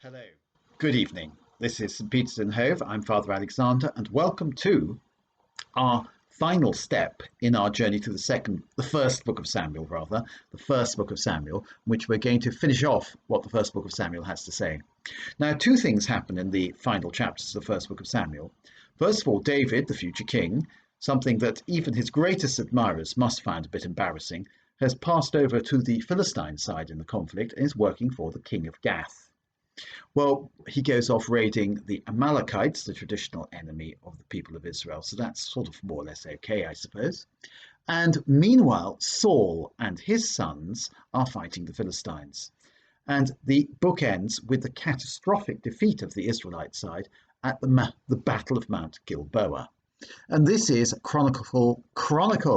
Hello. Good evening. This is St. Peter's in Hove. I'm Father Alexander, and welcome to our final step in our journey to the first book of Samuel, rather, the first book of Samuel, which we're going to finish off what the first book of Samuel has to say. Now, two things happen in the final chapters of the first book of Samuel. First of all, David, the future king, something that even his greatest admirers must find a bit embarrassing, has passed over to the Philistine side in the conflict and is working for the king of Gath. Well, he goes off raiding the Amalekites, the traditional enemy of the people of Israel. So that's sort of more or less okay, I suppose. And meanwhile, Saul and his sons are fighting the Philistines. And the book ends with the catastrophic defeat of the Israelite side at the Battle of Mount Gilboa. And this is a chronicle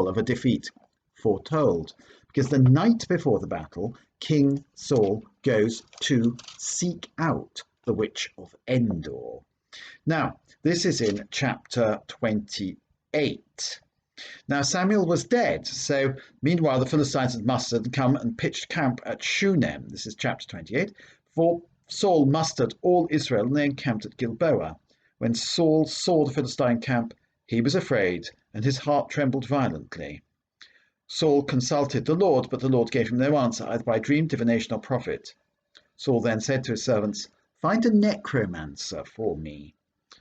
of a defeat foretold, because the night before the battle, King Saul goes to seek out the witch of Endor. Now, this is in chapter 28. Now, Samuel was dead, so meanwhile the Philistines had mustered and come and pitched camp at Shunem. This is chapter 28. For Saul mustered all Israel and they encamped at Gilboa. When Saul saw the Philistine camp, he was afraid and his heart trembled violently. Saul consulted the Lord, but the Lord gave him no answer, either by dream, divination, or prophet. Saul then said to his servants, "Find a necromancer for me,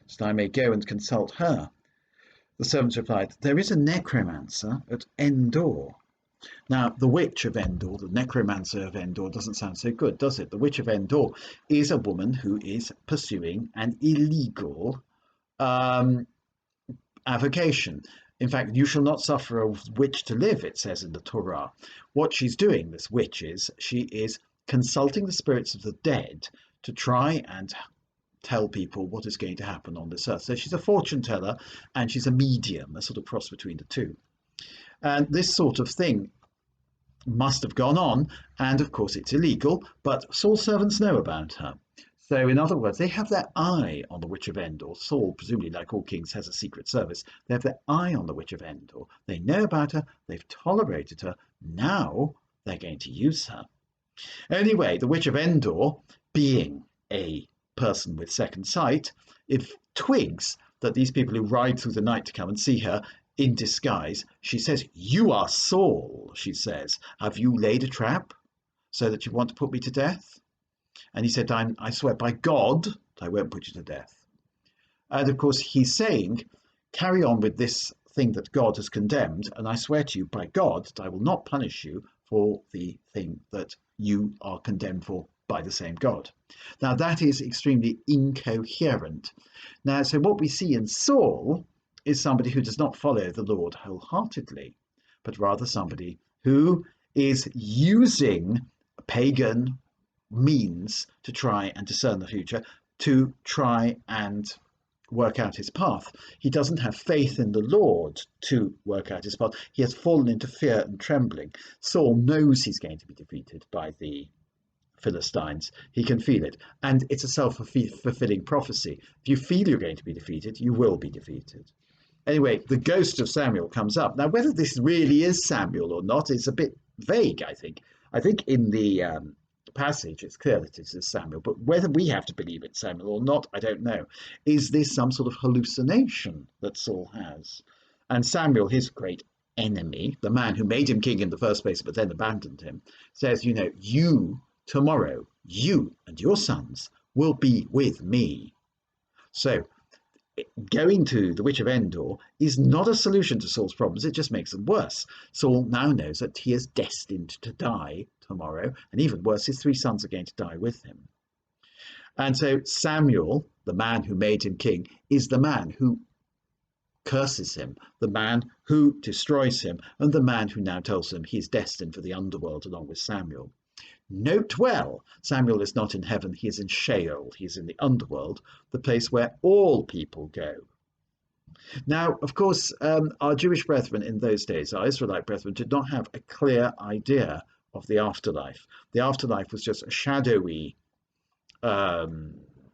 so that I may go and consult her." The servants replied, "There is a necromancer at Endor." Now, the witch of Endor, the necromancer of Endor, doesn't sound so good, does it? The witch of Endor is a woman who is pursuing an illegal avocation. In fact, you shall not suffer a witch to live, it says in the Torah. What she's doing, this witch, is she is consulting the spirits of the dead to try and tell people what is going to happen on this earth. So she's a fortune teller and she's a medium, a sort of cross between the two. And this sort of thing must have gone on, and of course it's illegal, but Saul's servants know about her. So in other words, they have their eye on the witch of Endor. Saul, presumably like all kings, has a secret service. They have their eye on the witch of Endor. They know about her. They've tolerated her. Now they're going to use her. Anyway, the witch of Endor, being a person with second sight, if twigs that these people who ride through the night to come and see her in disguise, she says, "You are Saul," she says. "Have you laid a trap so that you want to put me to death?" And he said, I swear by God, I won't put you to death. And of course, he's saying, carry on with this thing that God has condemned, and I swear to you by God that I will not punish you for the thing that you are condemned for by the same God. Now, that is extremely incoherent. Now, so what we see in Saul is somebody who does not follow the Lord wholeheartedly, but rather somebody who is using pagan means to try and discern the future, to try and work out his path. He doesn't have faith in the Lord to work out his path. He has fallen into fear and trembling. Saul knows he's going to be defeated by the Philistines. He can feel it. And it's a self-fulfilling prophecy. If you feel you're going to be defeated, you will be defeated. Anyway, the ghost of Samuel comes up. Now, whether this really is Samuel or not is a bit vague, I think. I think in the passage it's clear that it is Samuel, but whether we have to believe it's Samuel or not, I don't know. Is this some sort of hallucination that Saul has? And Samuel, his great enemy, the man who made him king in the first place but then abandoned him, says, you tomorrow, you and your sons will be with me. So going to the witch of Endor is not a solution to Saul's problems, it just makes them worse. Saul now knows that he is destined to die tomorrow, and even worse, his three sons are going to die with him. And so Samuel, the man who made him king, is the man who curses him, the man who destroys him, and the man who now tells him he's destined for the underworld along with Samuel. Note well, Samuel is not in heaven, he is in Sheol, he is in the underworld, the place where all people go. Now, of course, our Jewish brethren in those days, our Israelite brethren, did not have a clear idea of the afterlife. The afterlife was just a shadowy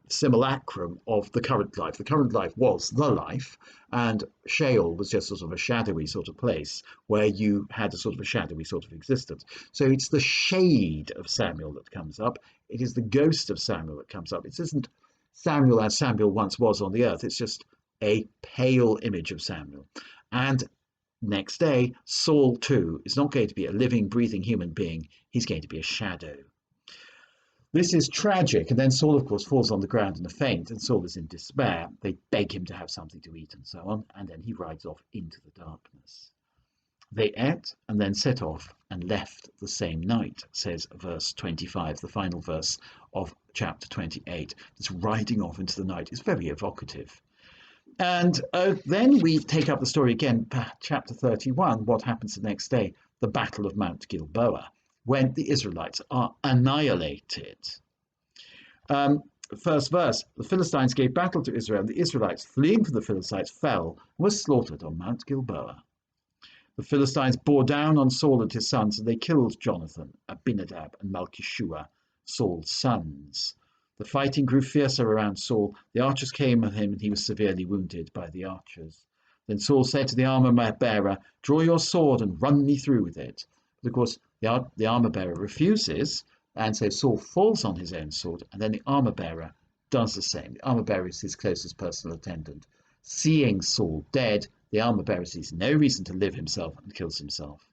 simulacrum of the current life. The current life was the life, and Sheol was just sort of a shadowy sort of place where you had a sort of a shadowy sort of existence. So it's the shade of Samuel that comes up. It is the ghost of Samuel that comes up. It isn't Samuel as Samuel once was on the earth. It's just a pale image of Samuel. And next day, Saul too is not going to be a living, breathing human being. He's going to be a shadow. This is tragic, and then Saul, of course, falls on the ground in a faint, and Saul is in despair. They beg him to have something to eat and so on, and then he rides off into the darkness. They ate and then set off and left the same night, says verse 25, the final verse of chapter 28. This riding off into the night is very evocative. And then we take up the story again, chapter 31, what happens the next day, the Battle of Mount Gilboa, when the Israelites are annihilated. First verse, the Philistines gave battle to Israel, and the Israelites, fleeing from the Philistines, fell and were slaughtered on Mount Gilboa. The Philistines bore down on Saul and his sons, and they killed Jonathan, Abinadab, and Malchishua, Saul's sons. The fighting grew fiercer around Saul. The archers came at him, and he was severely wounded by the archers. Then Saul said to the armor-bearer, "Draw your sword and run me through with it." But of course, the armor-bearer refuses, and so Saul falls on his own sword, and then the armor-bearer does the same. The armor-bearer is his closest personal attendant. Seeing Saul dead, the armor-bearer sees no reason to live himself and kills himself.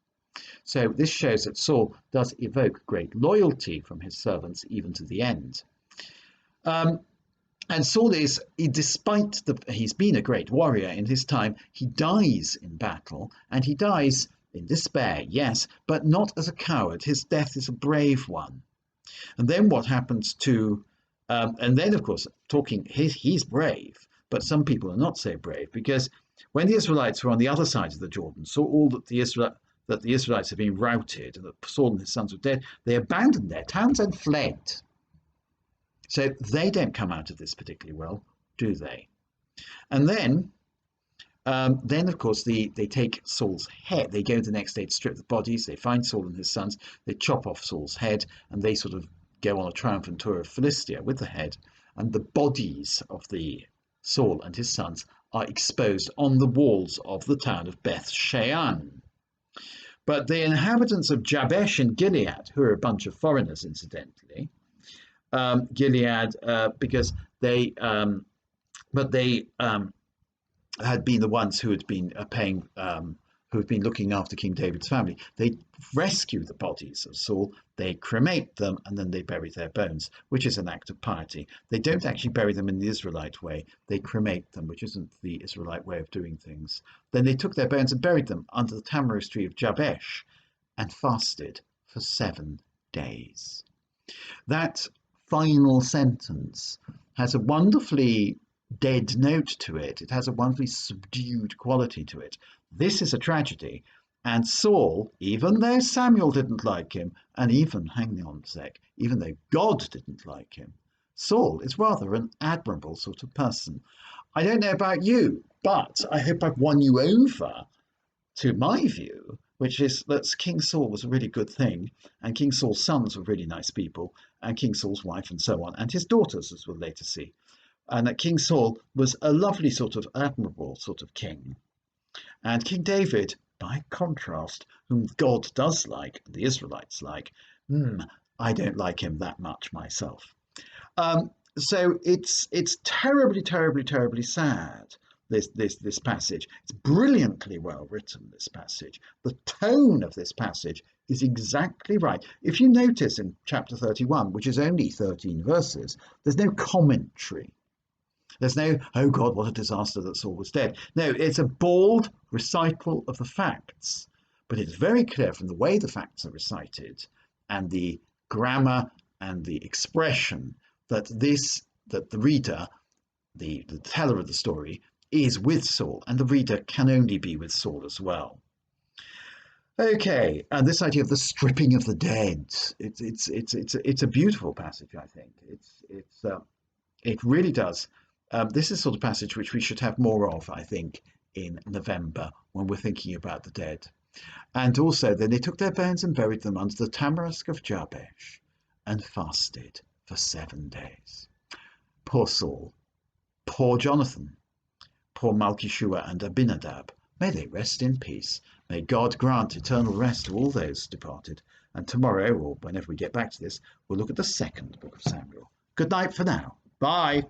So this shows that Saul does evoke great loyalty from his servants even to the end. And Saul is, despite he's been a great warrior in his time, he dies in battle, and he dies in despair, yes, but not as a coward. His death is a brave one. And then what happens to, and then of course, he's brave, but some people are not so brave, because when the Israelites were on the other side of the Jordan, saw all that the Israelites had been routed, and that Saul and his sons were dead, they abandoned their towns and fled. So they don't come out of this particularly well, do they? And then of course, they take Saul's head. They go the next day to strip the bodies. They find Saul and his sons. They chop off Saul's head, and they sort of go on a triumphant tour of Philistia with the head. And the bodies of the Saul and his sons are exposed on the walls of the town of Beth Shean. But the inhabitants of Jabesh in Gilead, who are a bunch of foreigners, incidentally, Gilead, because they had been the ones who had been who had been looking after King David's family. They rescue the bodies of Saul, they cremate them, and then they bury their bones, which is an act of piety. They don't actually bury them in the Israelite way. They cremate them, which isn't the Israelite way of doing things. Then they took their bones and buried them under the tamarisk tree of Jabesh and fasted for 7 days. That final sentence has a wonderfully dead note to it. It has a wonderfully subdued quality to it. This is a tragedy, and Saul, even though Samuel didn't like him, and even, hang on a sec, even though God didn't like him, Saul is rather an admirable sort of person. I don't know about you, but I hope I've won you over to my view, which is that King Saul was a really good thing, and King Saul's sons were really nice people, and King Saul's wife and so on, and his daughters, as we'll later see. And that King Saul was a lovely sort of admirable sort of king. And King David, by contrast, whom God does like, the Israelites like, I don't like him that much myself. So it's terribly, terribly, terribly sad, this passage. It's brilliantly well written, this passage. The tone of this passage is exactly right. If you notice in chapter 31, which is only 13 verses, there's no commentary. There's no, oh God, what a disaster that Saul was dead. No, it's a bald recital of the facts, but it's very clear from the way the facts are recited and the grammar and the expression that the reader, the teller of the story, is with Saul, and the reader can only be with Saul as well. Okay, and this idea of the stripping of the dead, it's a beautiful passage, I think. It really does. This is sort of passage which we should have more of, I think, in November when we're thinking about the dead. And also, then they took their bones and buried them under the tamarisk of Jabesh and fasted for 7 days. Poor Saul, poor Jonathan, poor Malchishua and Abinadab. May they rest in peace. May God grant eternal rest to all those departed. And tomorrow, or whenever we get back to this, we'll look at the second book of Samuel. Good night for now. Bye.